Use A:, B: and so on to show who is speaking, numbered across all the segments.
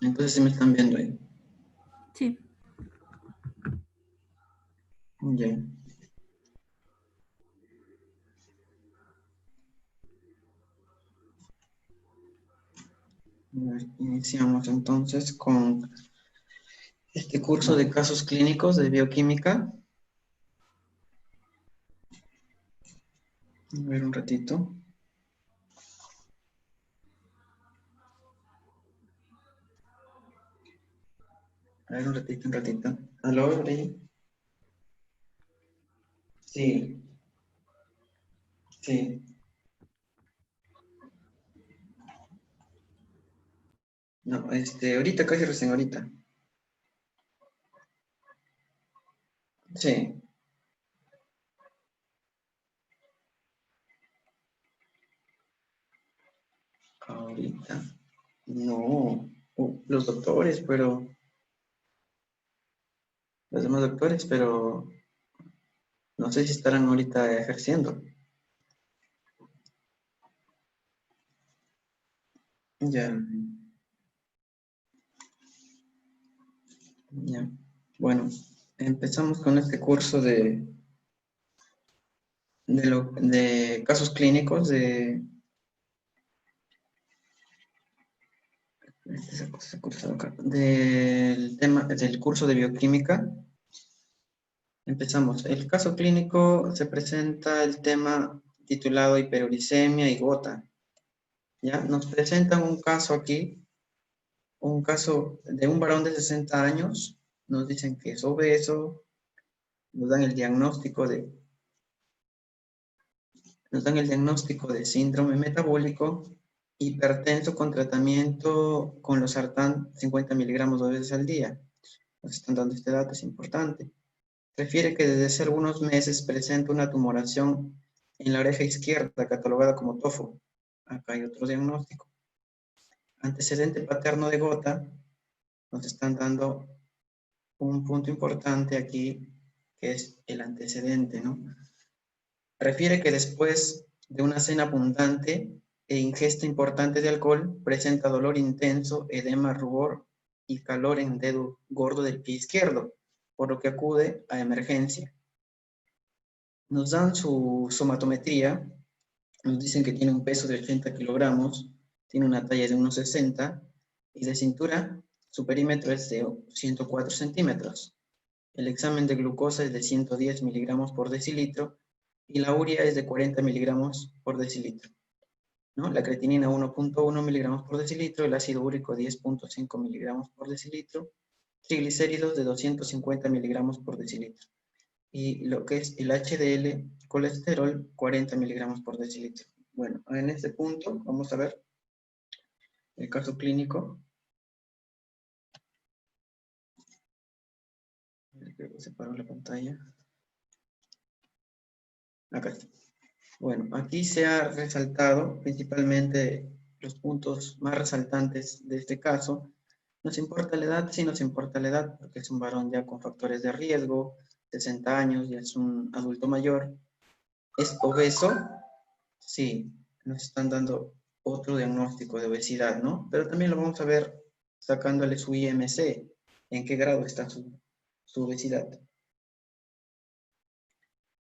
A: Entonces, ¿sí me están viendo ahí?
B: Sí.
A: Ya. A ver, iniciamos entonces con este curso de casos clínicos de bioquímica. A ver un ratito. A ver un ratito, un ratito. ¿Aló, Bri? Sí, sí. No, ahorita, casi recién ahorita. Sí, ahorita. No, los doctores, pero, los demás doctores, pero no sé si estarán ahorita ejerciendo. Ya, ya. Bueno, empezamos con este curso de casos clínicos del tema del curso de bioquímica. Empezamos. El caso clínico se presenta el tema titulado hiperuricemia y gota. ¿Ya? Nos presentan un caso aquí, un caso de un varón de 60 años. Nos dicen que es obeso, nos dan el diagnóstico de síndrome metabólico, hipertenso con tratamiento con los sartán 50 miligramos 2 veces al día. Nos están dando este dato, es importante. Refiere que desde hace algunos meses presenta una tumoración en la oreja izquierda catalogada como tofo. Acá hay otro diagnóstico. Antecedente paterno de gota, nos están dando un punto importante aquí, que es el antecedente, ¿no? Refiere que después de una cena abundante e ingesta importante de alcohol, presenta dolor intenso, edema, rubor y calor en dedo gordo del pie izquierdo, por lo que acude a emergencia. Nos dan su somatometría, nos dicen que tiene un peso de 80 kilogramos, tiene una talla de 1,60 y de cintura, su perímetro es de 104 centímetros. El examen de glucosa es de 110 miligramos por decilitro y la urea es de 40 miligramos por decilitro, ¿no? La creatinina 1,1 miligramos por decilitro, el ácido úrico 10,5 miligramos por decilitro, triglicéridos de 250 miligramos por decilitro. Y lo que es el HDL, colesterol, 40 miligramos por decilitro. Bueno, en este punto vamos a ver el caso clínico. Creo que separo la pantalla. Acá está. Bueno, aquí se ha resaltado principalmente los puntos más resaltantes de este caso. Nos importa la edad, sí nos importa la edad, porque es un varón ya con factores de riesgo, 60 años, ya es un adulto mayor. ¿Es obeso? Sí, nos están dando otro diagnóstico de obesidad, ¿no? Pero también lo vamos a ver sacándole su IMC, en qué grado está su obesidad.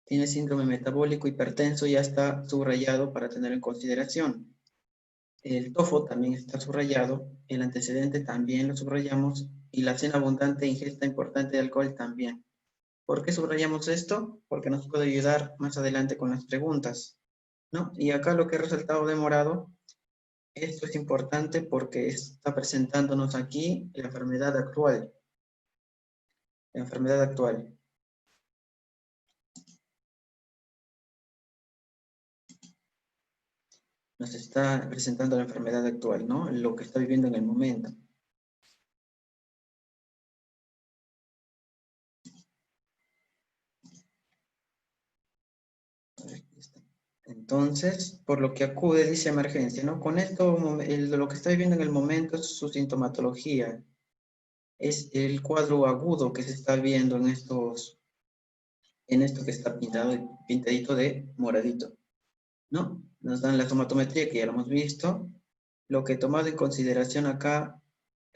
A: Tiene síndrome metabólico hipertenso, ya está subrayado para tener en consideración. El TOFO también está subrayado, el antecedente también lo subrayamos y la cena abundante e ingesta importante de alcohol también. ¿Por qué subrayamos esto? Porque nos puede ayudar más adelante con las preguntas, ¿no? Y acá lo que he resaltado de morado, esto es importante porque está presentándonos aquí la enfermedad actual. La enfermedad actual. Nos está presentando la enfermedad actual, ¿no? Lo que está viviendo en el momento. Entonces, por lo que acude, dice emergencia, ¿no? Con esto, lo que está viviendo en el momento es su sintomatología. Es el cuadro agudo que se está viendo en esto que está pintadito de moradito, ¿no? Nos dan la somatometría, que ya lo hemos visto. Lo que he tomado en consideración acá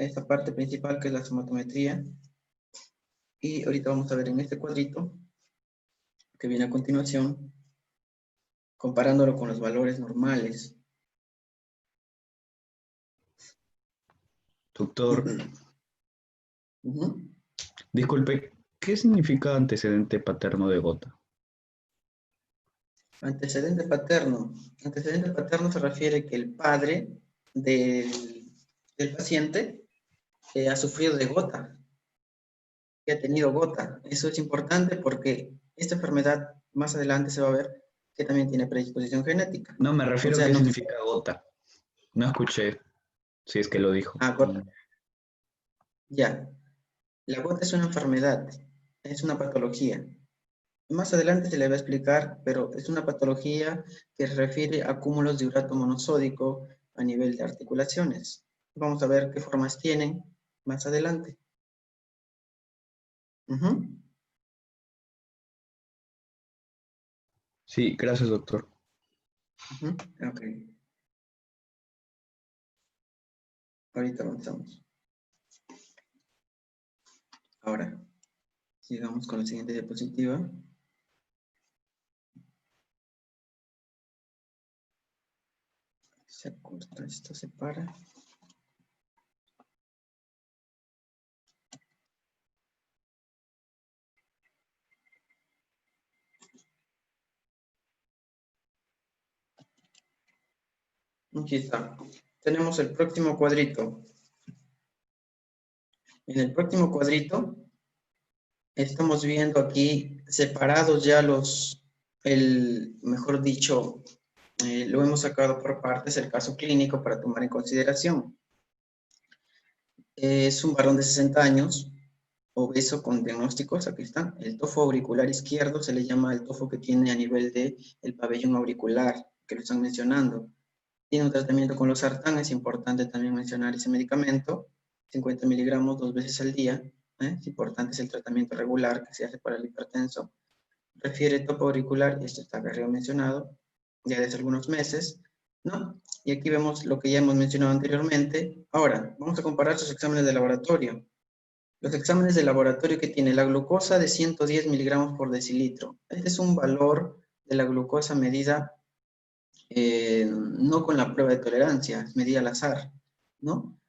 A: esta parte principal que es la somatometría. Y ahorita vamos a ver en este cuadrito que viene a continuación, comparándolo con los valores normales.
B: Doctor,
A: Ujú.
B: disculpe, ¿qué significa antecedente paterno de gota?
A: Antecedente paterno. Antecedente paterno se refiere que el padre del paciente ha sufrido de gota, que ha tenido gota. Eso es importante porque esta enfermedad más adelante se va a ver que también tiene predisposición genética.
B: No, me
A: O
B: refiero a
A: sea,
B: qué
A: no.
B: significa gota. No escuché si es que lo dijo.
A: Ah, gota. Ya. La gota es una enfermedad, es una patología. Más adelante se le va a explicar, pero es una patología que refiere a cúmulos de urato monosódico a nivel de articulaciones. Vamos a ver qué formas tienen más adelante. Ujú.
B: Sí, gracias, doctor.
A: Ujú. Ok, ahorita avanzamos. Ahora, sigamos con la siguiente diapositiva. Se corta, esto se para. Aquí está. Tenemos el próximo cuadrito. En el próximo cuadrito estamos viendo aquí separados ya mejor dicho, lo hemos sacado por partes el caso clínico para tomar en consideración. Es un varón de 60 años, obeso con diagnósticos, aquí están. El tofo auricular izquierdo se le llama el tofo que tiene a nivel del pabellón auricular, que lo están mencionando. Tiene un tratamiento con los sartán, es importante también mencionar ese medicamento, 50 miligramos 2 veces al día. Es importante, es el tratamiento regular que se hace para el hipertenso. Refiere topo auricular, y esto está arriba mencionado, ya desde algunos meses, ¿no? Y aquí vemos lo que ya hemos mencionado anteriormente. Ahora, vamos a comparar sus exámenes de laboratorio. Los exámenes de laboratorio que tiene la glucosa de 110 miligramos por decilitro. Este es un valor de la glucosa medida no con la prueba de tolerancia, es medida al azar, ¿no?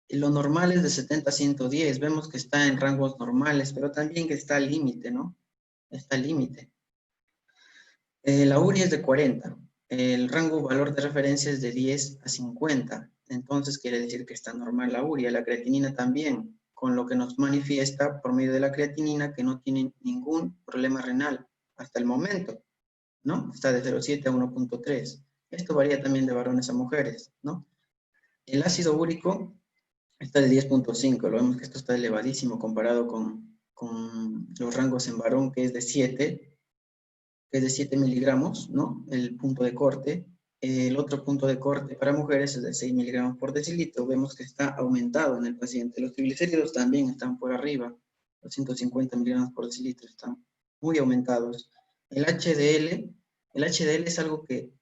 A: Y lo normal es de 70 a 110, vemos que está en rangos normales, pero también que está al límite, ¿no? Está al límite. La URI es de 40, el rango valor de referencia es de 10 a 50, entonces quiere decir que está normal la URI, la creatinina también, con lo que nos manifiesta por medio de la creatinina que no tiene ningún problema renal hasta el momento, ¿no? Está de 0,7 a 1,3. Esto varía también de varones a mujeres, ¿no? El ácido úrico está de 10,5, lo vemos que esto está elevadísimo comparado con los rangos en varón, que es de 7 miligramos, ¿no? El punto de corte. El otro punto de corte para mujeres es de 6 miligramos por decilitro. Vemos que está aumentado en el paciente. Los triglicéridos también están por arriba. Los 150 miligramos por decilitro están muy aumentados. El HDL es algo que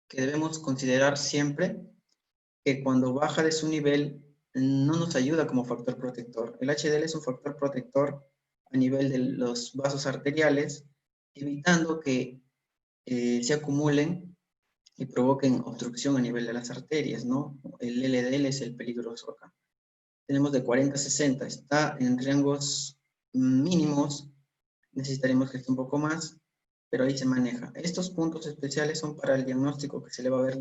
A: debemos considerar siempre, que cuando baja de su nivel no nos ayuda como factor protector. El HDL es un factor protector a nivel de los vasos arteriales, evitando que se acumulen y provoquen obstrucción a nivel de las arterias, ¿no? El LDL es el peligroso acá. Tenemos de 40 a 60, está en rangos mínimos, necesitaremos que esté un poco más, pero ahí se maneja. Estos puntos especiales son para el diagnóstico que se le va a ver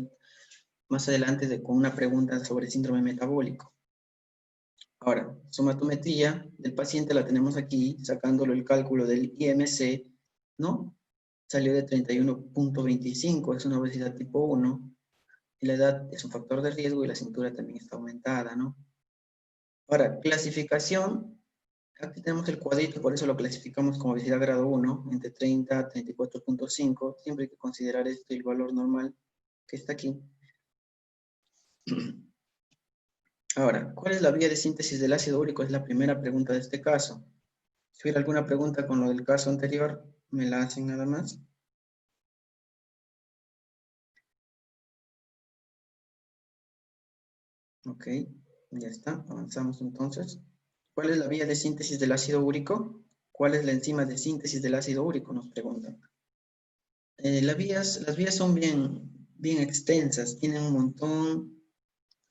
A: más adelante con una pregunta sobre síndrome metabólico. Ahora, somatometría del paciente la tenemos aquí, sacándolo el cálculo del IMC, ¿no? Salió de 31,25, es una obesidad tipo 1, y la edad es un factor de riesgo y la cintura también está aumentada, ¿no? Ahora, clasificación, aquí tenemos el cuadrito, por eso lo clasificamos como obesidad grado 1, entre 30 a 34,5, siempre hay que considerar esto y el valor normal que está aquí. Ahora, ¿cuál es la vía de síntesis del ácido úrico? Es la primera pregunta de este caso. Si hubiera alguna pregunta con lo del caso anterior, me la hacen nada más. Ok, Ya está, avanzamos entonces. ¿Cuál es la vía de síntesis del ácido úrico? ¿Cuál es la enzima de síntesis del ácido úrico? Nos preguntan. Las vías son bien extensas, tienen un montón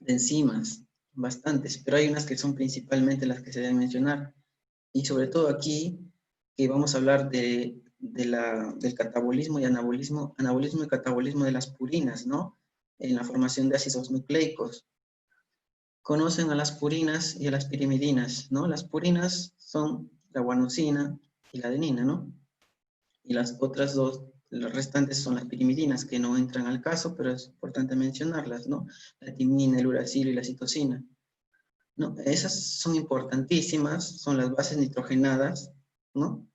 A: de enzimas, bastantes, pero hay unas que son principalmente las que se deben mencionar. Y sobre todo aquí, que vamos a hablar del catabolismo y anabolismo y catabolismo de las purinas, ¿no? En la formación de ácidos nucleicos. Conocen a las purinas y a las pirimidinas, ¿no? Las purinas son la guanosina y la adenina, ¿no? Y las otras dos, las restantes son las pirimidinas, que no entran al caso, pero es importante mencionarlas, ¿no? La timina, el uracilo y la citosina. ¿No? Esas son importantísimas, son las bases nitrogenadas, ¿no?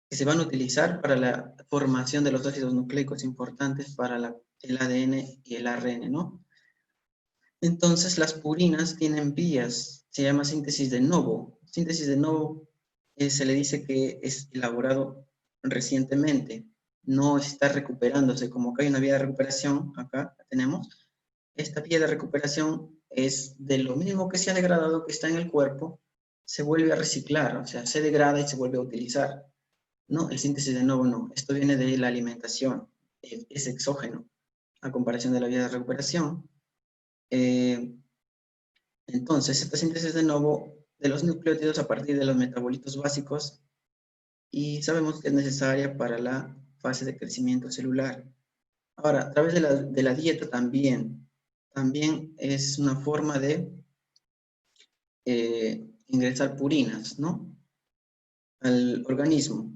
A: Que se van a utilizar para la formación de los ácidos nucleicos importantes para el ADN y el ARN, ¿no? Entonces, las purinas tienen vías, se llama síntesis de novo. Síntesis de novo se le dice que es elaborado recientemente, no está recuperándose, como que hay una vía de recuperación, acá tenemos. Esta vía de recuperación es de lo mismo que se ha degradado que está en el cuerpo, se vuelve a reciclar, o sea, se degrada y se vuelve a utilizar. No, el síntesis de novo no, esto viene de la alimentación, es exógeno, a comparación de la vía de recuperación. Entonces, esta síntesis de novo de los nucleótidos a partir de los metabolitos básicos y sabemos que es necesaria para la fase de crecimiento celular. Ahora, a través de la dieta también es una forma de ingresar purinas, ¿no? Al organismo.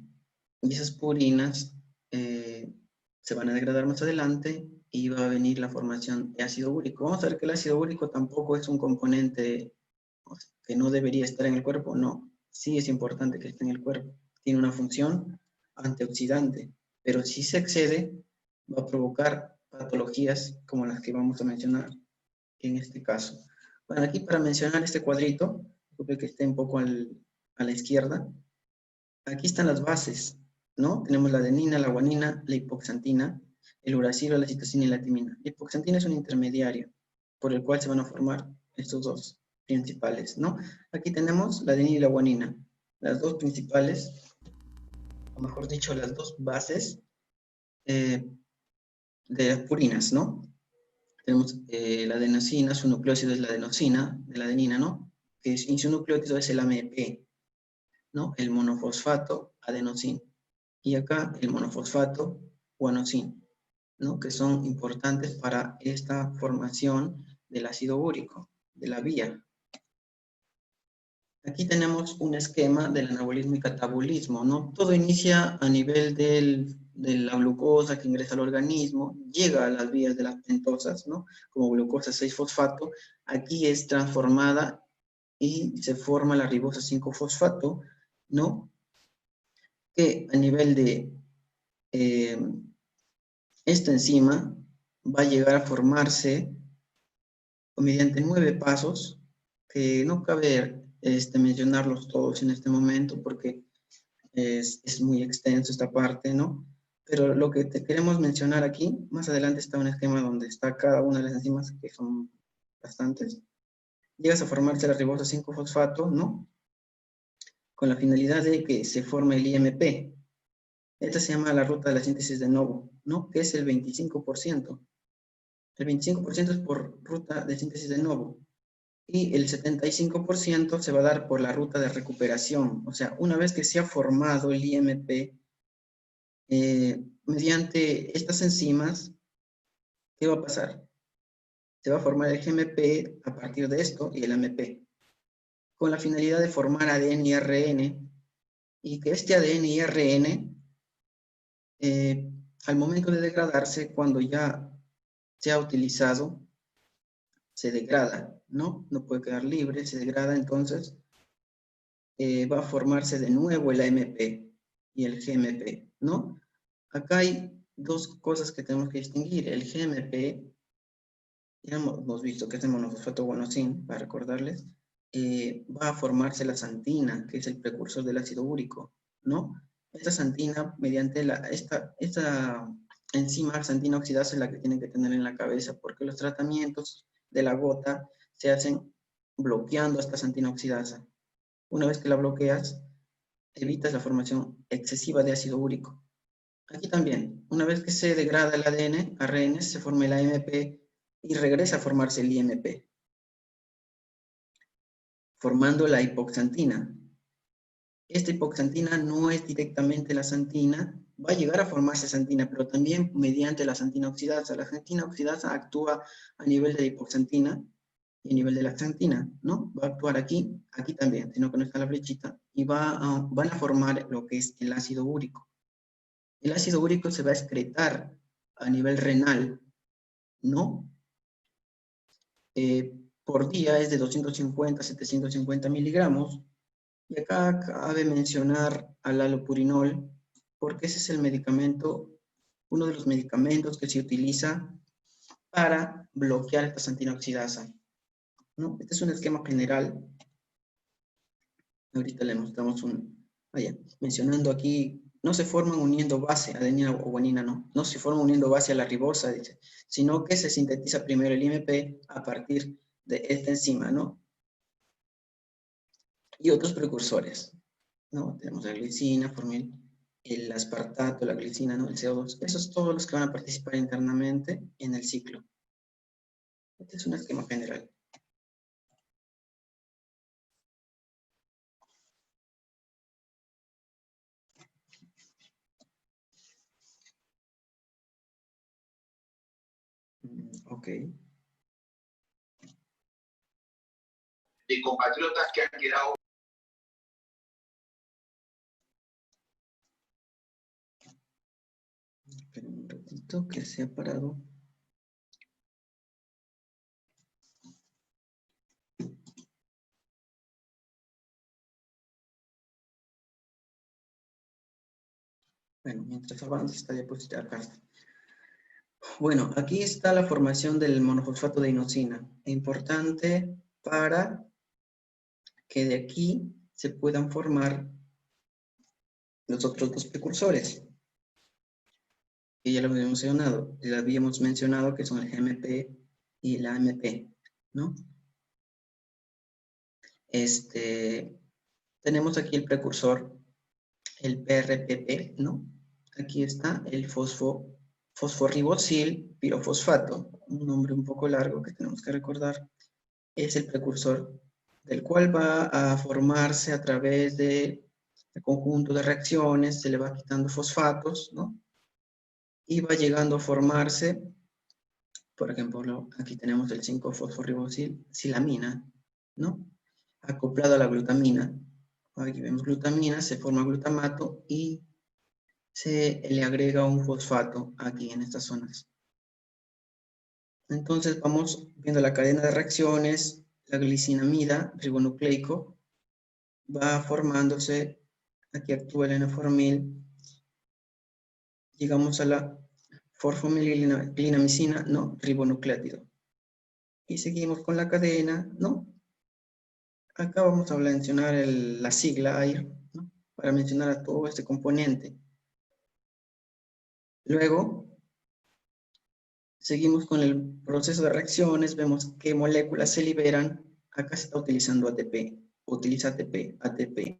A: Y esas purinas se van a degradar más adelante y va a venir la formación de ácido úrico. Vamos a ver que el ácido úrico tampoco es un componente que no debería estar en el cuerpo, no. Sí es importante que esté en el cuerpo. Tiene una función antioxidante, pero si se excede va a provocar patologías como las que vamos a mencionar en este caso. Bueno, aquí para mencionar este cuadrito, disculpe que esté un poco a la izquierda, aquí están las bases, ¿no? Tenemos la adenina, la guanina, la hipoxantina, el uracilo, la citosina y la timina. La hipoxantina es un intermediario por el cual se van a formar estos dos principales, ¿no? Aquí tenemos la adenina y la guanina, las dos principales, o mejor dicho, las dos bases de las purinas, ¿no? Tenemos la adenosina, su nucleósido es la adenosina, de la adenina, ¿no? Y su nucleótido es el AMP, ¿no? El monofosfato adenosín. Y acá el monofosfato guanosín, ¿no? Que son importantes para esta formación del ácido úrico, de la vía. Aquí tenemos un esquema del anabolismo y catabolismo, ¿no? Todo inicia a nivel de la glucosa que ingresa al organismo, llega a las vías de las pentosas, ¿no? Como glucosa 6-fosfato, aquí es transformada y se forma la ribosa 5-fosfato, ¿no? Que a nivel de esta enzima va a llegar a formarse mediante 9 pasos, que no cabe mencionarlos todos en este momento porque es muy extenso esta parte, ¿no? Pero lo que te queremos mencionar aquí, más adelante está un esquema donde está cada una de las enzimas, que son bastantes. Llegas a formarse la ribosa 5-fosfato, ¿no? Con la finalidad de que se forme el IMP. Esta se llama la ruta de la síntesis de novo, ¿no? Que es el 25%. El 25% es por ruta de síntesis de novo. Y el 75% se va a dar por la ruta de recuperación. O sea, una vez que se ha formado el IMP, mediante estas enzimas, ¿qué va a pasar? Se va a formar el GMP a partir de esto y el AMP, con la finalidad de formar ADN y ARN, y que este ADN y ARN, al momento de degradarse, cuando ya se ha utilizado, se degrada, ¿no? No puede quedar libre, se degrada, entonces va a formarse de nuevo el AMP y el GMP, ¿no? Acá hay dos cosas que tenemos que distinguir. El GMP, ya hemos visto que es el monofosfato guanosín, para recordarles, va a formarse la xantina, que es el precursor del ácido úrico, ¿no? Esta xantina, mediante esta enzima xantina oxidasa es la que tienen que tener en la cabeza, porque los tratamientos de la gota se hacen bloqueando esta santina oxidasa. Una vez que la bloqueas, evitas la formación excesiva de ácido úrico. Aquí también, una vez que se degrada el ADN, ARN, se forma el AMP y regresa a formarse el IMP, formando la hipoxantina. Esta hipoxantina no es directamente la santina, va a llegar a formarse santina, pero también mediante la santina oxidasa. La santina oxidasa actúa a nivel de la hipoxantina y a nivel de la xantina, ¿no? Va a actuar aquí, aquí también, sino que no está la flechita, y van a formar lo que es el ácido úrico. El ácido úrico se va a excretar a nivel renal, ¿no? Por día es de 250 a 750 miligramos, y acá cabe mencionar al halopurinol, porque ese es el medicamento, uno de los medicamentos que se utiliza para bloquear esta santina oxidasa, ¿no? Este es un esquema general. Ahorita le mostramos mencionando aquí, no se forman uniendo base, adenina o guanina, no se forman uniendo base a la ribosa, dice, sino que se sintetiza primero el IMP a partir de esta enzima, ¿no? Y otros precursores, ¿no? Tenemos la glicina, formil, el aspartato, la glicina, ¿no? El CO2. Esos todos los que van a participar internamente en el ciclo. Este es un esquema general. Ok.
C: De compatriotas que han quedado.
A: Esperen un ratito que se ha parado. Bueno, mientras avanza esta diapositiva acá. Bueno, aquí está la formación del monofosfato de inosina. Importante para que de aquí se puedan formar los otros dos precursores. Que ya lo habíamos mencionado, que son el GMP y el AMP, ¿no? Tenemos aquí el precursor, el PRPP, ¿no? Aquí está el fosforribosil pirofosfato, un nombre un poco largo que tenemos que recordar. Es el precursor del cual va a formarse a través de conjunto de reacciones, se le va quitando fosfatos, ¿no? Y va llegando a formarse, por ejemplo, aquí tenemos el 5-fosforribosil-silamina, ¿no? Acoplado a la glutamina. Aquí vemos glutamina, se forma glutamato y se le agrega un fosfato aquí en estas zonas. Entonces vamos viendo la cadena de reacciones, la glicinamida ribonucleico va formándose, aquí actúa el enoformil, llegamos a la forfomilglinamicina, ¿no? Ribonucleátido. Y seguimos con la cadena, ¿no? Acá vamos a mencionar la sigla AIR, ¿no? Para mencionar a todo este componente. Luego, seguimos con el proceso de reacciones, vemos qué moléculas se liberan. Acá se está utilizando ATP, utiliza ATP, ATP.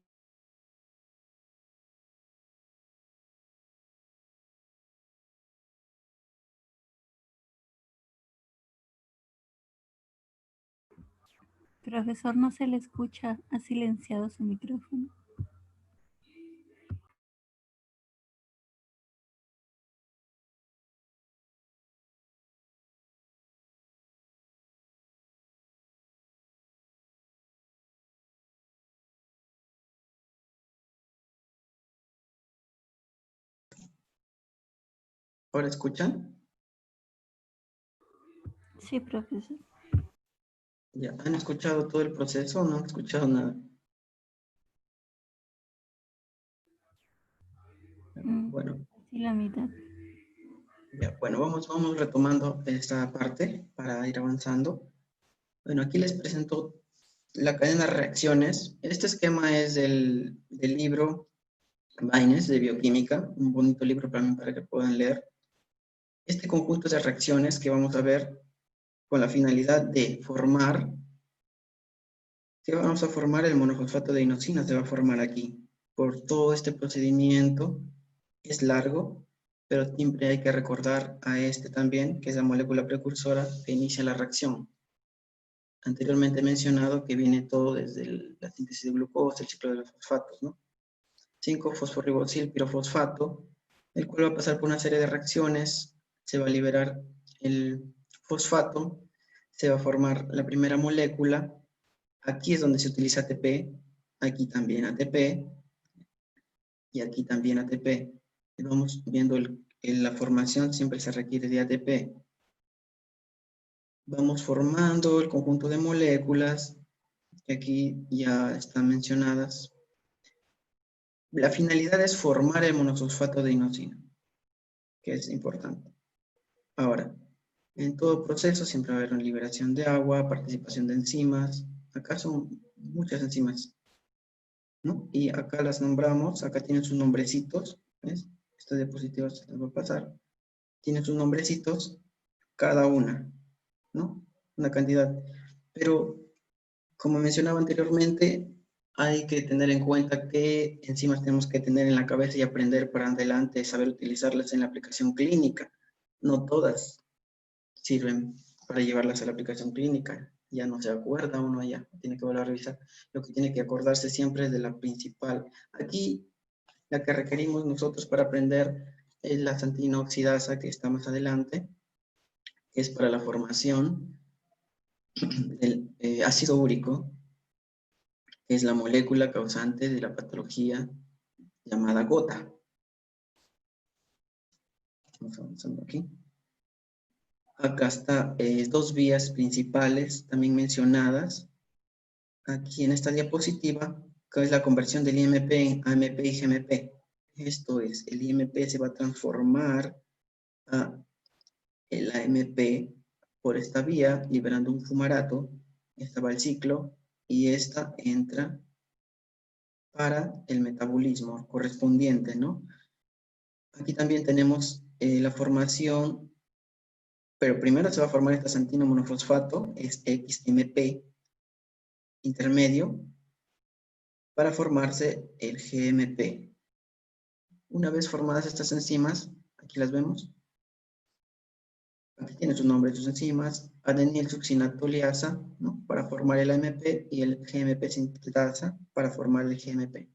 D: Profesor, no se le escucha, ha silenciado su micrófono.
A: ¿Ahora escuchan?
D: Sí, profesor.
A: ¿Ya han escuchado todo el proceso o no han escuchado nada? Bueno.
D: Sí, la mitad.
A: Ya, bueno, vamos retomando esta parte para ir avanzando. Bueno, aquí les presento la cadena de reacciones. Este esquema es del libro Baines de Bioquímica, un bonito libro para que puedan leer. Este conjunto de reacciones que vamos a ver con la finalidad de formar ¿Qué vamos a formar? El monofosfato de inosina se va a formar aquí. Por todo este procedimiento es largo, pero siempre hay que recordar a este también, que es la molécula precursora que inicia la reacción. Anteriormente he mencionado que viene todo desde la síntesis de glucosa, el ciclo de los fosfatos, ¿no? 5-fosforribosil pirofosfato, el cual va a pasar por una serie de reacciones, se va a liberar el fosfato, se va a formar la primera molécula, aquí es donde se utiliza ATP, aquí también ATP, y aquí también ATP. Y vamos viendo la formación siempre se requiere de ATP. Vamos formando el conjunto de moléculas, que aquí ya están mencionadas. La finalidad es formar el monofosfato de inosina, que es importante. Ahora, en todo proceso siempre va a haber una liberación de agua, participación de enzimas. Acá son muchas enzimas, ¿no? Y acá las nombramos, acá tienen sus nombrecitos, ¿ves? Esta diapositiva se las va a pasar. Tienen sus nombrecitos, cada una, ¿no? Una cantidad. Pero, como mencionaba anteriormente, hay que tener en cuenta qué enzimas tenemos que tener en la cabeza y aprender para adelante, saber utilizarlas en la aplicación clínica. No todas sirven para llevarlas a la aplicación clínica. Ya no se acuerda uno, ya tiene que volver a revisar. Lo que tiene que acordarse siempre es de la principal. Aquí, la que requerimos nosotros para aprender es la santina oxidasa, que está más adelante, que es para la formación del ácido úrico, que es la molécula causante de la patología llamada gota. Vamos avanzando aquí. Acá está dos vías principales también mencionadas. Aquí en esta diapositiva, que es la conversión del IMP en AMP y GMP. Esto es, el IMP se va a transformar a el AMP por esta vía, liberando un fumarato. Esta va al ciclo y esta entra para el metabolismo correspondiente, ¿no? Aquí también tenemos la formación, pero primero se va a formar esta santina monofosfato, es XMP intermedio, para formarse el GMP. Una vez formadas estas enzimas, aquí las vemos, aquí tiene su nombre, sus enzimas, adenilsuccinatoliasa, ¿no? Para formar el AMP y el GMP sintetasa para formar el GMP,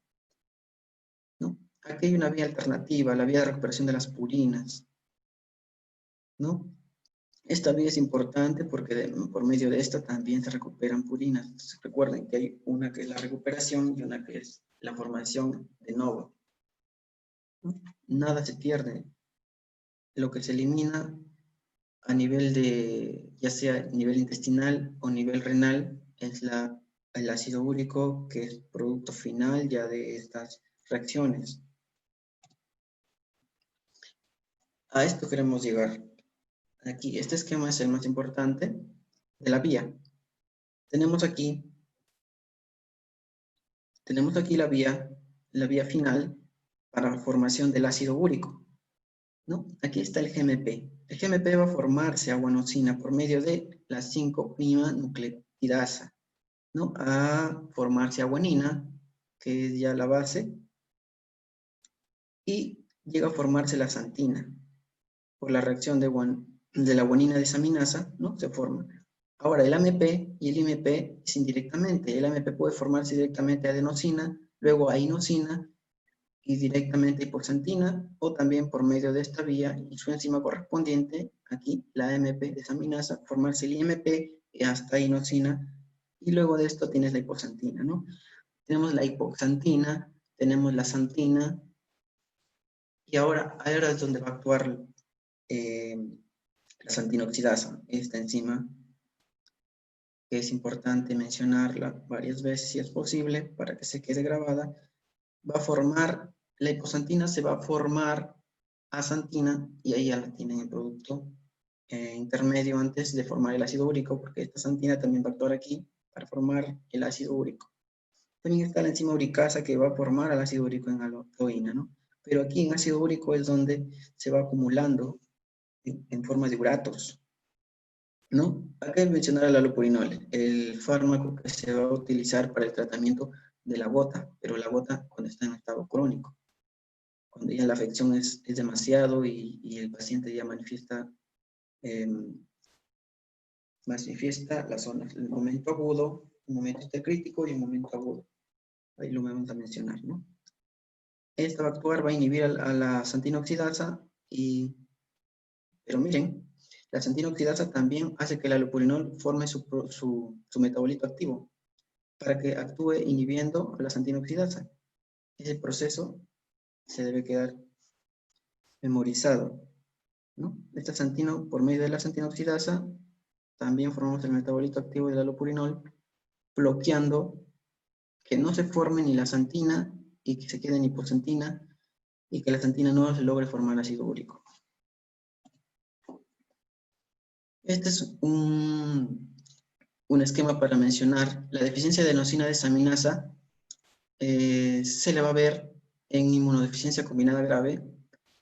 A: ¿no? Aquí hay una vía alternativa, la vía de recuperación de las purinas, ¿no? Esta vía es importante porque por medio de esta también se recuperan purinas. Entonces, recuerden que hay una que es la recuperación y una que es la formación de nuevo, ¿no? Nada se pierde. Lo que se elimina a nivel de, ya sea nivel intestinal o nivel renal, es el ácido úrico, que es producto final ya de estas reacciones. A esto queremos llegar. Aquí, este esquema es el más importante de la vía. Tenemos aquí la vía final para la formación del ácido úrico, ¿no? Aquí está el GMP. El GMP va a formarse a guanosina por medio de la 5'-nucleotidasa, ¿no? A formarse a guanina, que es ya la base, y llega a formarse la santina. Por la reacción de la guanina desaminasa, ¿no? Se forma. Ahora, el AMP y el IMP es indirectamente. El AMP puede formarse directamente a adenosina, luego a inosina, y directamente a hipoxantina, o también por medio de esta vía y su enzima correspondiente, aquí, la AMP desaminasa, formarse el IMP hasta inosina, y luego de esto tienes la hipoxantina, ¿no? Tenemos la hipoxantina, tenemos la santina, y ahora es donde va a actuar la santina oxidasa, esta enzima, que es importante mencionarla varias veces si es posible, para que se quede grabada. Va a formar, la hipoxantina se va a formar a santina, y ahí ya la tienen el producto intermedio antes de formar el ácido úrico, porque esta santina también va a actuar aquí para formar el ácido úrico. También está la enzima uricasa que va a formar al ácido úrico en aloína, ¿no? Pero aquí en ácido úrico es donde se va acumulando en forma de uratos. ¿no? Acá hay que mencionar el allopurinol, el fármaco que se va a utilizar para el tratamiento de la gota, pero la gota cuando está en estado crónico, cuando ya la afección es demasiado y el paciente ya manifiesta las zonas, el momento agudo, un momento crítico y un momento agudo. Ahí lo vamos a mencionar, ¿no? Esta va a actuar, va a inhibir a la xantina oxidasa, pero miren, la xantina oxidasa también hace que el allopurinol forme su metabolito activo para que actúe inhibiendo a la xantina oxidasa. Ese proceso se debe quedar memorizado, ¿no? Esta xantina, por medio de la xantina oxidasa, también formamos el metabolito activo del allopurinol, bloqueando que no se forme ni la xantina y que se quede en hipoxantina y que la xantina no se logre formar ácido úrico. Este es un esquema para mencionar la deficiencia de adenosina desaminasa. Se le va a ver en inmunodeficiencia combinada grave,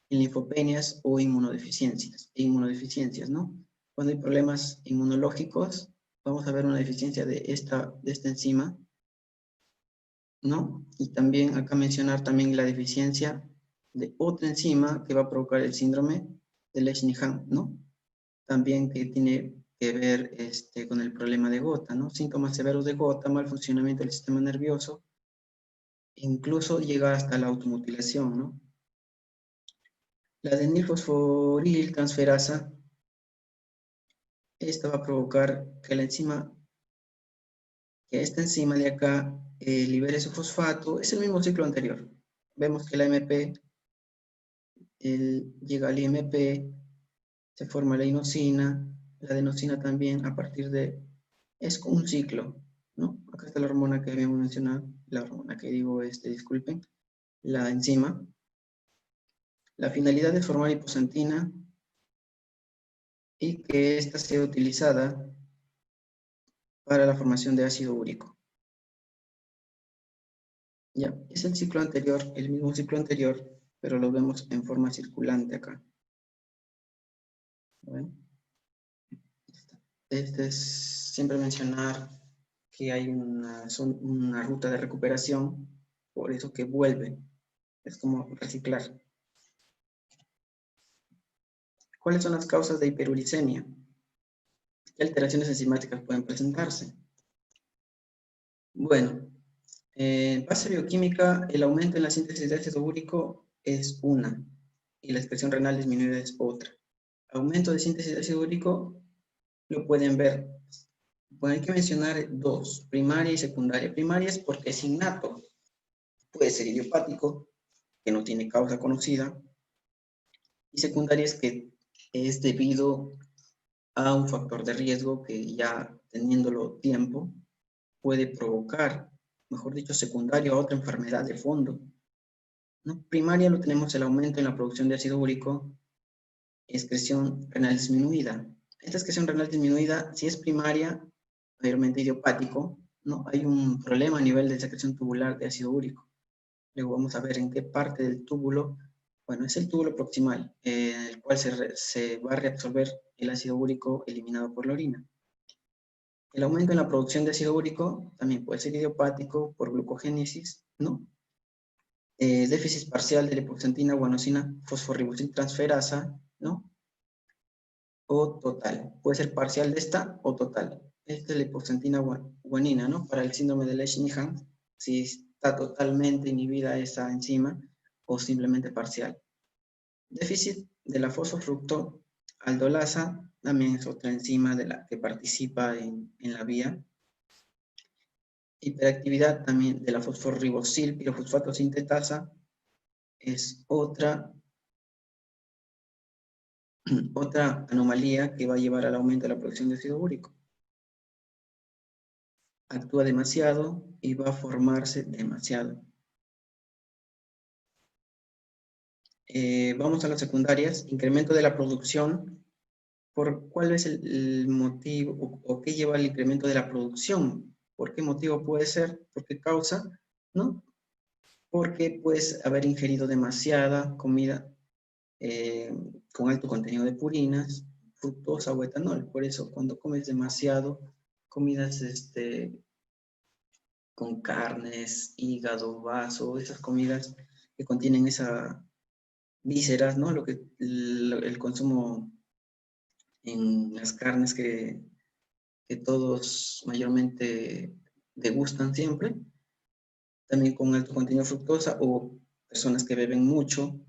A: en linfopenias o inmunodeficiencias, ¿no? Cuando hay problemas inmunológicos, vamos a ver una deficiencia de esta enzima, ¿no? Y también acá mencionar también la deficiencia de otra enzima que va a provocar el síndrome de Lesch-Nyhan, ¿no? También que tiene que ver con el problema de gota, ¿no? Síntomas severos de gota, mal funcionamiento del sistema nervioso, incluso llega hasta la automutilación, ¿no? La adenilfosforil transferasa, esta va a provocar que esta enzima de acá libere su fosfato. Es el mismo ciclo anterior. Vemos que la MP llega al IMP, se forma la inosina, la adenosina también a partir de... Es como un ciclo, ¿no? Acá está la hormona que habíamos mencionado, la hormona que digo, disculpen, la enzima. La finalidad es formar hipoxantina y que ésta sea utilizada para la formación de ácido úrico. Ya, es el ciclo anterior, el mismo ciclo anterior, pero lo vemos en forma circulante acá. ¿Ven? Es siempre mencionar que hay una ruta de recuperación, por eso que vuelve. Es como reciclar. ¿Cuáles son las causas de hiperuricemia? ¿Qué alteraciones enzimáticas pueden presentarse? Bueno, en base bioquímica, el aumento en la síntesis de ácido úrico es una, y la excreción renal disminuida es otra. Aumento de síntesis de ácido úrico lo pueden ver. Bueno, hay que mencionar dos, primaria y secundaria. Primaria es porque es innato, puede ser idiopático, que no tiene causa conocida, y secundaria es que es debido a un factor de riesgo que ya teniéndolo tiempo puede provocar, mejor dicho, secundario a otra enfermedad de fondo, ¿no? Primaria lo tenemos el aumento en la producción de ácido úrico, excreción renal disminuida. Esta excreción renal disminuida, si es primaria, mayormente idiopático, ¿no? Hay un problema a nivel de secreción tubular de ácido úrico. Luego vamos a ver en qué parte del túbulo, bueno, es el túbulo proximal, en el cual se va a reabsorber el ácido úrico eliminado por la orina. El aumento en la producción de ácido úrico también puede ser idiopático por glucogénesis, ¿no? Déficit parcial de la hipoxantina guanosina fosforribosiltransferasa, ¿no? O total. Puede ser parcial de esta o total. Esta es la hipoxantina guanina, ¿no? Para el síndrome de Lesch-Nyhan, si está totalmente inhibida esa enzima o simplemente parcial. Déficit de la fosfofructoaldolasa, también es otra enzima de la que participa en la vía. Hiperactividad también de la fosforribosil pirofosfato sintetasa es otra anomalía que va a llevar al aumento de la producción de ácido úrico. Actúa demasiado y va a formarse demasiado. Vamos a las secundarias. Incremento de la producción. ¿Cuál es el motivo o qué lleva al incremento de la producción? ¿Por qué motivo puede ser? ¿Por qué causa? ¿No? Porque puedes haber ingerido demasiada comida con alto contenido de purinas, fructosa o etanol. Por eso, cuando comes demasiado comidas con carnes, hígado, vaso, esas comidas que contienen esa vísceras, ¿no? El consumo en las carnes que todos mayormente degustan siempre, también con alto contenido de fructosa, o personas que beben mucho,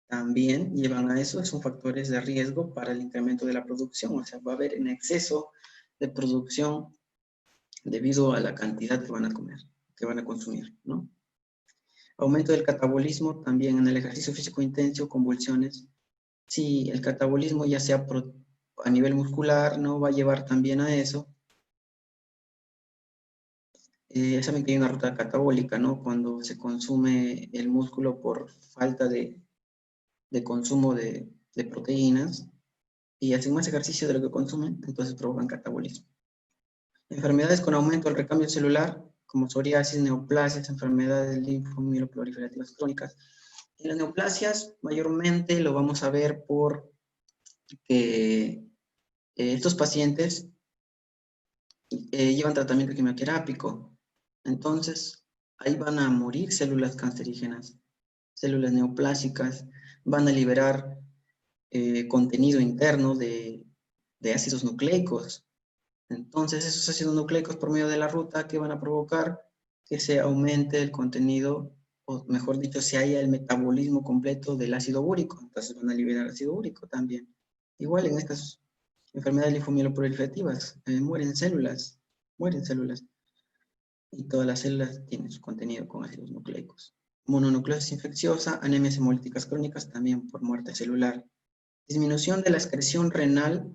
A: también llevan a eso, son factores de riesgo para el incremento de la producción, o sea, va a haber en exceso de producción debido a la cantidad que van a comer, que van a consumir, ¿no? Aumento del catabolismo también en el ejercicio físico intenso, convulsiones. Si el catabolismo ya sea a nivel muscular, ¿no? Va a llevar también a eso. Saben que hay una ruta catabólica, ¿no? Cuando se consume el músculo por falta de consumo de proteínas y hacen más ejercicio de lo que consumen, entonces provocan catabolismo. Enfermedades con aumento del recambio celular, como psoriasis, neoplasias, enfermedades linfomielproliferativas crónicas. En las neoplasias, mayormente lo vamos a ver por que estos pacientes llevan tratamiento quimioterápico. Entonces, ahí van a morir células cancerígenas, células neoplásicas, van a liberar contenido interno de ácidos nucleicos. Entonces, esos ácidos nucleicos por medio de la ruta que van a provocar que se aumente el contenido, o mejor dicho, se haya el metabolismo completo del ácido úrico. Entonces van a liberar ácido úrico también. Igual en estas enfermedades linfomielproliferativas, mueren células, y todas las células tienen su contenido con ácidos nucleicos. Mononucleosis infecciosa, anemias hemolíticas crónicas, también por muerte celular. Disminución de la excreción renal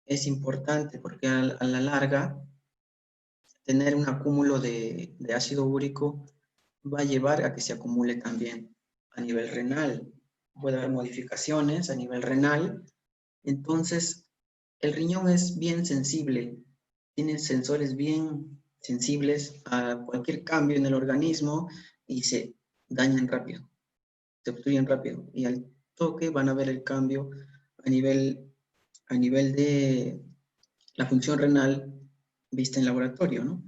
A: es importante porque a la larga tener un acúmulo de ácido úrico va a llevar a que se acumule también a nivel renal. Puede haber modificaciones a nivel renal. Entonces, el riñón es bien sensible, tiene sensores bien sensibles a cualquier cambio en el organismo y se dañan rápido, se obstruyen rápido. Y al toque van a ver el cambio a nivel de la función renal vista en laboratorio, ¿no?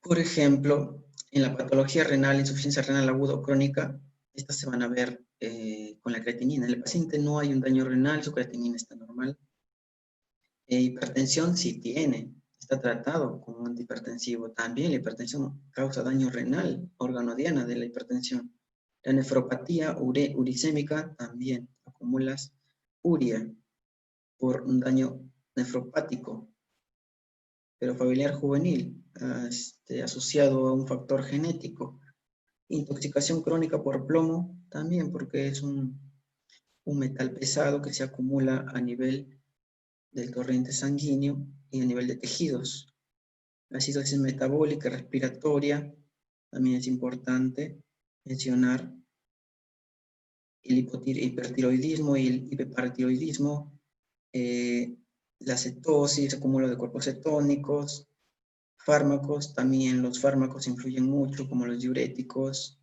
A: Por ejemplo, en la patología renal, insuficiencia renal aguda o crónica, estas se van a ver con la creatinina. En el paciente no hay un daño renal, su creatinina está normal. Hipertensión sí tiene, está tratado con un antihipertensivo. También la hipertensión causa daño renal, órgano diana de la hipertensión. La nefropatía uricémica también acumulas urea por un daño nefropático, pero familiar juvenil, asociado a un factor genético. Intoxicación crónica por plomo, también porque es un metal pesado que se acumula a nivel del torrente sanguíneo y a nivel de tejidos. La acidosis metabólica respiratoria, también es importante mencionar el hipertiroidismo y el hiperparatiroidismo, la cetosis, acúmulo de cuerpos cetónicos, fármacos, también los fármacos influyen mucho, como los diuréticos,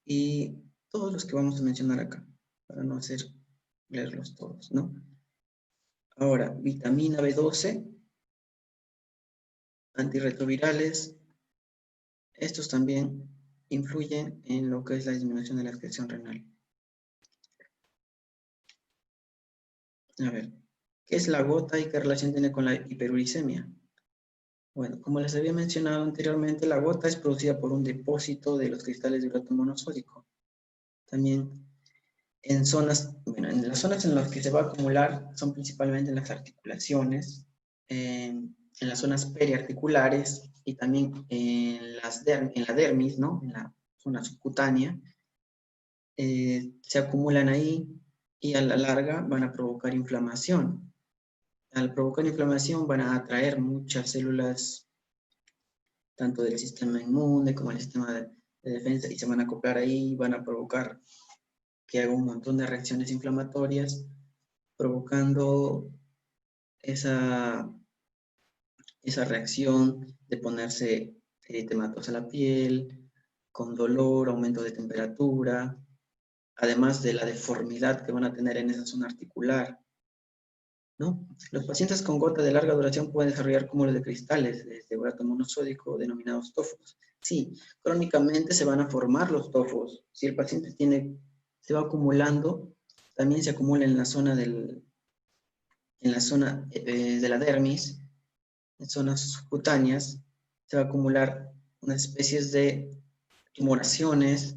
A: y todos los que vamos a mencionar acá, para no leerlos todos, ¿no? Ahora, vitamina B12, antirretrovirales, estos también influyen en lo que es la disminución de la excreción renal. A ver, ¿qué es la gota y qué relación tiene con la hiperuricemia? Bueno, como les había mencionado anteriormente, la gota es producida por un depósito de los cristales de urato monosódico. También en las zonas en las que se va a acumular son principalmente en las articulaciones, en las zonas periarticulares y también en la dermis, ¿no? En la zona subcutánea. Se acumulan ahí y a la larga van a provocar inflamación. Al provocar inflamación van a atraer muchas células, tanto del sistema inmune como del sistema de defensa, y se van a acoplar ahí y van a provocar que haga un montón de reacciones inflamatorias, provocando esa reacción de ponerse eritematosa la piel, con dolor, aumento de temperatura, además de la deformidad que van a tener en esa zona articular. ¿no? Los pacientes con gota de larga duración pueden desarrollar cúmulos de cristales de urato monosódico denominados tofos. Sí, crónicamente se van a formar los tofos. Si el paciente se va acumulando, también se acumula en la zona de la dermis, en zonas subcutáneas, se va a acumular unas especies de tumoraciones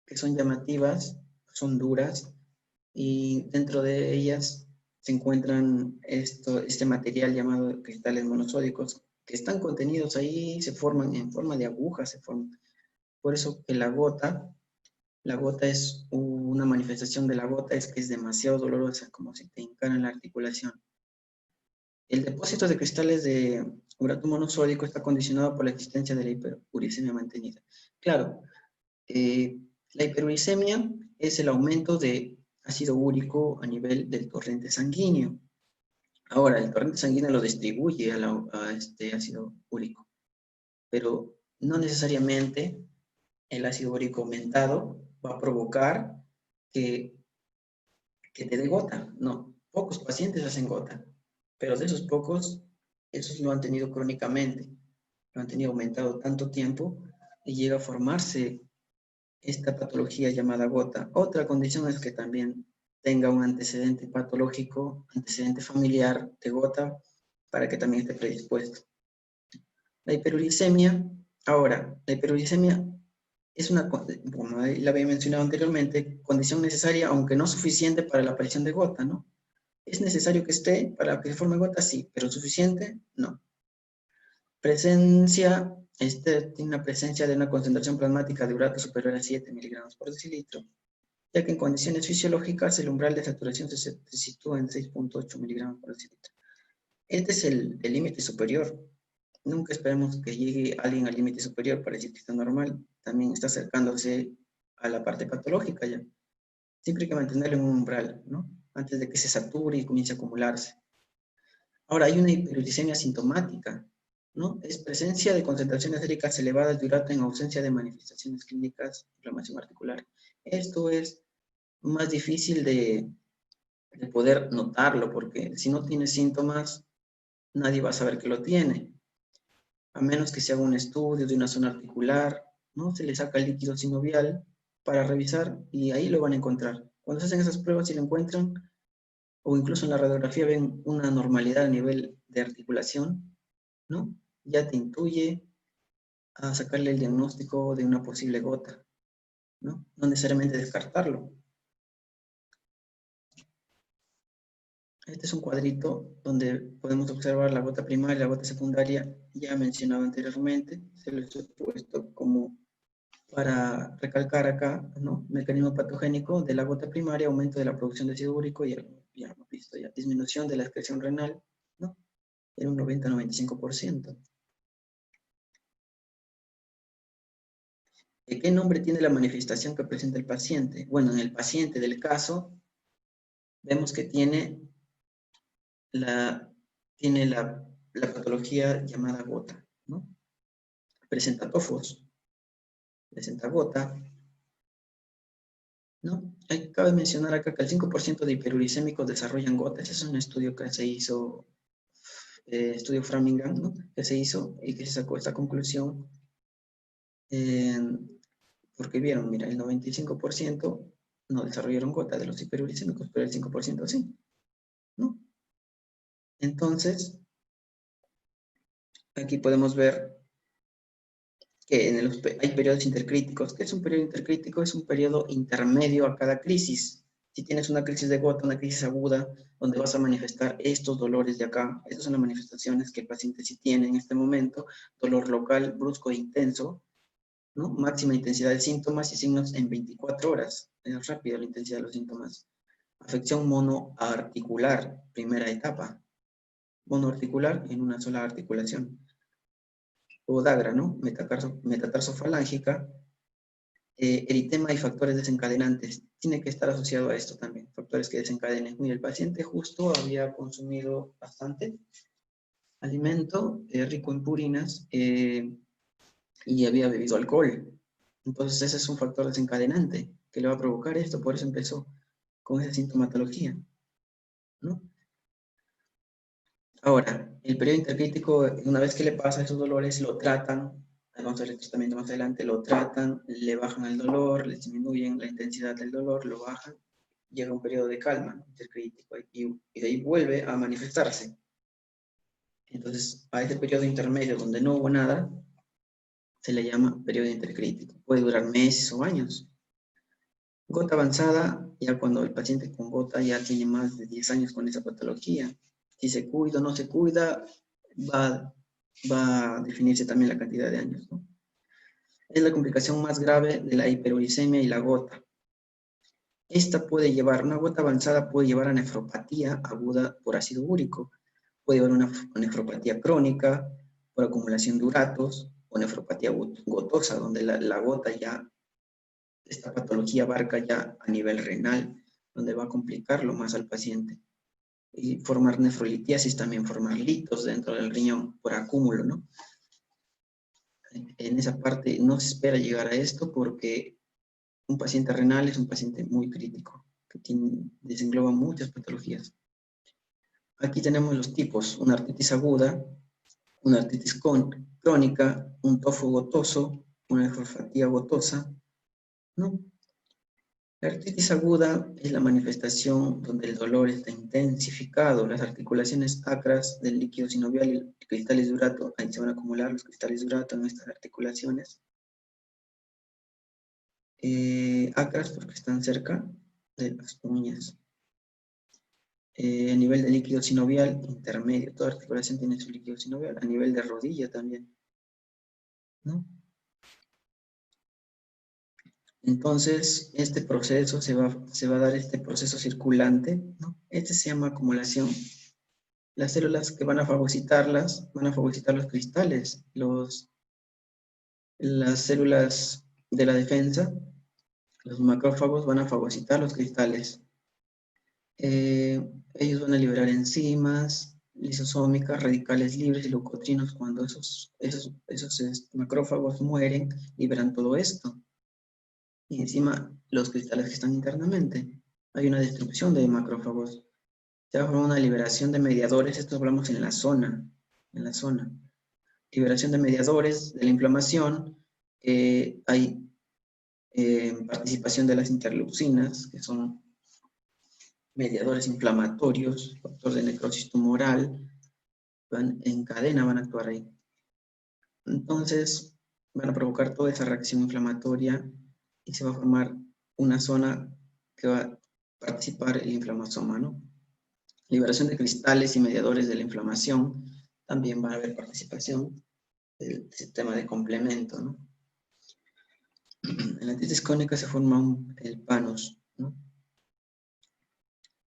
A: que son llamativas, son duras, y dentro de ellas se encuentran este material llamado cristales monosódicos, que están contenidos ahí, se forman en forma de agujas, se forman. Por eso que la gota es una manifestación de la gota, es que es demasiado dolorosa, como si te hincaran la articulación. El depósito de cristales de urato monosódico está condicionado por la existencia de la hiperuricemia mantenida. Claro, la hiperuricemia es el aumento de ácido úrico a nivel del torrente sanguíneo. Ahora, el torrente sanguíneo lo distribuye a este ácido úrico, pero no necesariamente el ácido úrico aumentado va a provocar que te dé gota. No, pocos pacientes hacen gota, pero de esos pocos, esos lo han tenido crónicamente, lo han tenido aumentado tanto tiempo y llega a formarse esta patología llamada gota. Otra condición es que también tenga un antecedente patológico, antecedente familiar de gota, para que también esté predispuesto. La hiperuricemia, ahora, la hiperuricemia es una, como la había mencionado anteriormente, condición necesaria, aunque no suficiente para la aparición de gota, ¿no? ¿Es necesario que esté para que se forme gota? Sí, pero suficiente, no. Presencia, tiene una presencia de una concentración plasmática de urato superior a 7 miligramos por decilitro, ya que en condiciones fisiológicas el umbral de saturación se sitúa en 6.8 miligramos por decilitro. Este es el límite superior. Nunca esperemos que llegue alguien al límite superior para decir que está normal. También está acercándose a la parte patológica ya. Siempre hay que mantenerlo en un umbral, ¿no? Antes de que se sature y comience a acumularse. Ahora, hay una hiperuricemia sintomática, ¿no? Es presencia de concentraciones séricas elevadas de urato en ausencia de manifestaciones clínicas, inflamación articular. Esto es más difícil de poder notarlo, porque si no tiene síntomas, nadie va a saber que lo tiene. A menos que se haga un estudio de una zona articular, ¿no? Se le saca el líquido sinovial para revisar y ahí lo van a encontrar. Cuando se hacen esas pruebas y lo encuentran, o incluso en la radiografía ven una normalidad a nivel de articulación, ¿no? Ya te intuye a sacarle el diagnóstico de una posible gota, ¿no? No necesariamente descartarlo. Este es un cuadrito donde podemos observar la gota primaria y la gota secundaria, ya mencionado anteriormente. Se lo he puesto como para recalcar acá, ¿no? Mecanismo patogénico de la gota primaria, aumento de la producción de ácido úrico y ya hemos visto ya, disminución de la excreción renal, ¿no? En un 90-95%. ¿Qué nombre tiene la manifestación que presenta el paciente? Bueno, en el paciente del caso, vemos que tiene la patología llamada gota, ¿no? Presenta tofos, presenta gota, ¿no? Cabe mencionar acá que el 5% de hiperuricémicos desarrollan gota. Ese es un estudio que se hizo, estudio Framingham, ¿no? Que se hizo y que se sacó esta conclusión porque vieron, mira, el 95% no desarrollaron gota de los hiperuricémicos, pero el 5% sí, ¿no? Entonces, aquí podemos ver que hay periodos intercríticos. ¿Qué es un periodo intercrítico? Es un periodo intermedio a cada crisis. Si tienes una crisis de gota, una crisis aguda, donde vas a manifestar estos dolores de acá, estas son las manifestaciones que el paciente sí tiene en este momento, dolor local, brusco e intenso, ¿no? Máxima intensidad de síntomas y signos en 24 horas. Es rápido la intensidad de los síntomas. Afección monoarticular, primera etapa. Monoarticular en una sola articulación. Podagra, ¿no? Metatarsofalángica, eritema y factores desencadenantes. Tiene que estar asociado a esto también, factores que desencadenen. Mira, el paciente justo había consumido bastante alimento rico en purinas y había bebido alcohol. Entonces ese es un factor desencadenante que le va a provocar esto, por eso empezó con esa sintomatología, ¿no? Ahora, el periodo intercrítico, una vez que le pasa esos dolores, lo tratan, vamos a ver el tratamiento más adelante, lo tratan, le bajan el dolor, le disminuyen la intensidad del dolor, lo bajan, llega un periodo de calma intercrítico y de ahí vuelve a manifestarse. Entonces, a ese periodo intermedio donde no hubo nada, se le llama periodo intercrítico. Puede durar meses o años. Gota avanzada, ya cuando el paciente con gota ya tiene más de 10 años con esa patología. Si se cuida o no se cuida, va a definirse también la cantidad de años, ¿no? Es la complicación más grave de la hiperuricemia y la gota. Esta puede llevar, una gota avanzada puede llevar a nefropatía aguda por ácido úrico, puede llevar una nefropatía crónica por acumulación de uratos, o nefropatía gotosa, donde la gota ya, esta patología abarca ya a nivel renal, donde va a complicarlo más al paciente. Y formar nefrolitiasis, también formar litos dentro del riñón por acúmulo, ¿no? En esa parte no se espera llegar a esto porque un paciente renal es un paciente muy crítico, que desengloba muchas patologías. Aquí tenemos los tipos, una artritis aguda, una artritis crónica, un tofo gotoso, una nefropatía gotosa, ¿no? La artritis aguda es la manifestación donde el dolor está intensificado, las articulaciones acras del líquido sinovial y cristales de urato, ahí se van a acumular los cristales de urato en estas articulaciones. Acras porque están cerca de las uñas. A nivel de líquido sinovial intermedio, toda articulación tiene su líquido sinovial, a nivel de rodilla también, ¿no? Entonces, este proceso se va a dar este proceso circulante, ¿no? Este se llama acumulación. Las células que van a fagocitar los cristales, las células de la defensa, los macrófagos van a fagocitar los cristales. Ellos van a liberar enzimas, lisosómicas, radicales libres y leucotrinos. Cuando esos macrófagos mueren, liberan todo esto. Y encima, los cristales que están internamente. Hay una destrucción de macrófagos. Se va a formar una liberación de mediadores. Esto hablamos en la zona. Liberación de mediadores de la inflamación. Hay participación de las interleucinas, que son mediadores inflamatorios, factor de necrosis tumoral, en cadena van a actuar ahí. Entonces, van a provocar toda esa reacción inflamatoria y se va a formar una zona que va a participar el inflamasoma, ¿no? Liberación de cristales y mediadores de la inflamación, también va a haber participación del sistema de complemento, ¿no? En la artritis crónica se forma el panos, ¿no?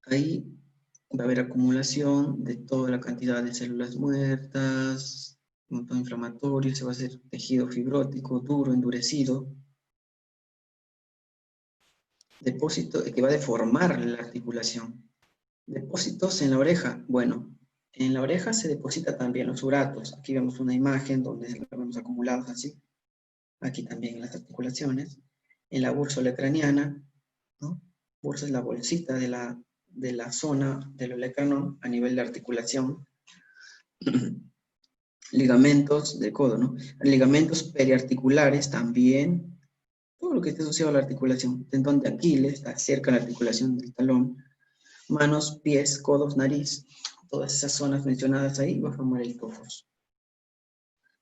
A: Ahí va a haber acumulación de toda la cantidad de células muertas, un montón inflamatorio, se va a hacer tejido fibrótico, duro, endurecido. Depósito que va a deformar la articulación. Depósitos en la oreja. Bueno, en la oreja se deposita también los uratos. Aquí vemos una imagen donde los vemos acumulados así. Aquí también en las articulaciones. En la búrsula craneana, ¿no? Bursa es la bolsita de la zona del olecranon a nivel de articulación. Ligamentos de codo, ¿no? Ligamentos periarticulares también. Todo lo que esté asociado a la articulación. Tendón de Aquiles, está cerca de la articulación del talón. Manos, pies, codos, nariz. Todas esas zonas mencionadas ahí va a formar el tofos.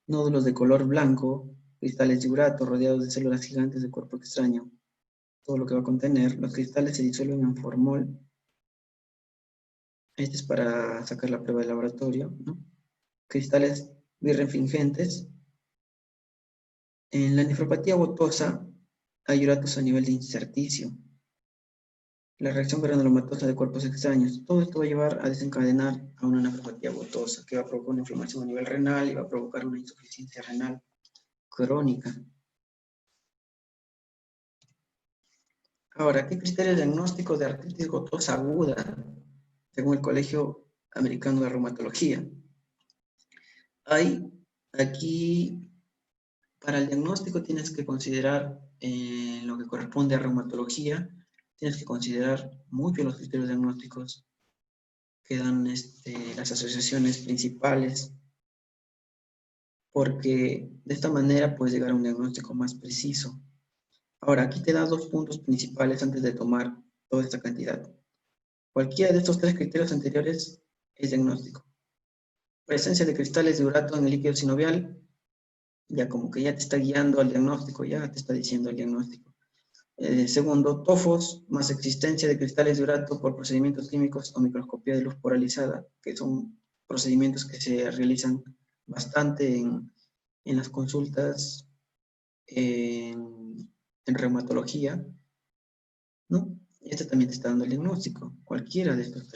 A: Nódulos de color blanco, cristales de urato rodeados de células gigantes de cuerpo extraño. Todo lo que va a contener. Los cristales se disuelven en formol. Este es para sacar la prueba de laboratorio, ¿no? Cristales birrefringentes. En la nefropatía gotosa hay uratos a nivel de intersticio. La reacción granulomatosa de cuerpos extraños. Todo esto va a llevar a desencadenar a una nefropatía gotosa, que va a provocar una inflamación a nivel renal y va a provocar una insuficiencia renal crónica. Ahora, ¿qué criterio diagnóstico de artritis gotosa aguda, según el Colegio Americano de Reumatología? Hay aquí, para el diagnóstico tienes que considerar lo que corresponde a reumatología, tienes que considerar mucho los criterios diagnósticos. que dan las asociaciones principales, porque de esta manera puedes llegar a un diagnóstico más preciso. Ahora, aquí te da 2 puntos principales antes de tomar toda esta cantidad. Cualquiera de estos 3 criterios anteriores es diagnóstico. Presencia de cristales de urato en el líquido sinovial, ya como que ya te está guiando al diagnóstico, ya te está diciendo el diagnóstico. Segundo, tofos más existencia de cristales de urato por procedimientos químicos o microscopía de luz polarizada, que son procedimientos que se realizan bastante en las consultas en reumatología, ¿no? Este también te está dando el diagnóstico, cualquiera de estos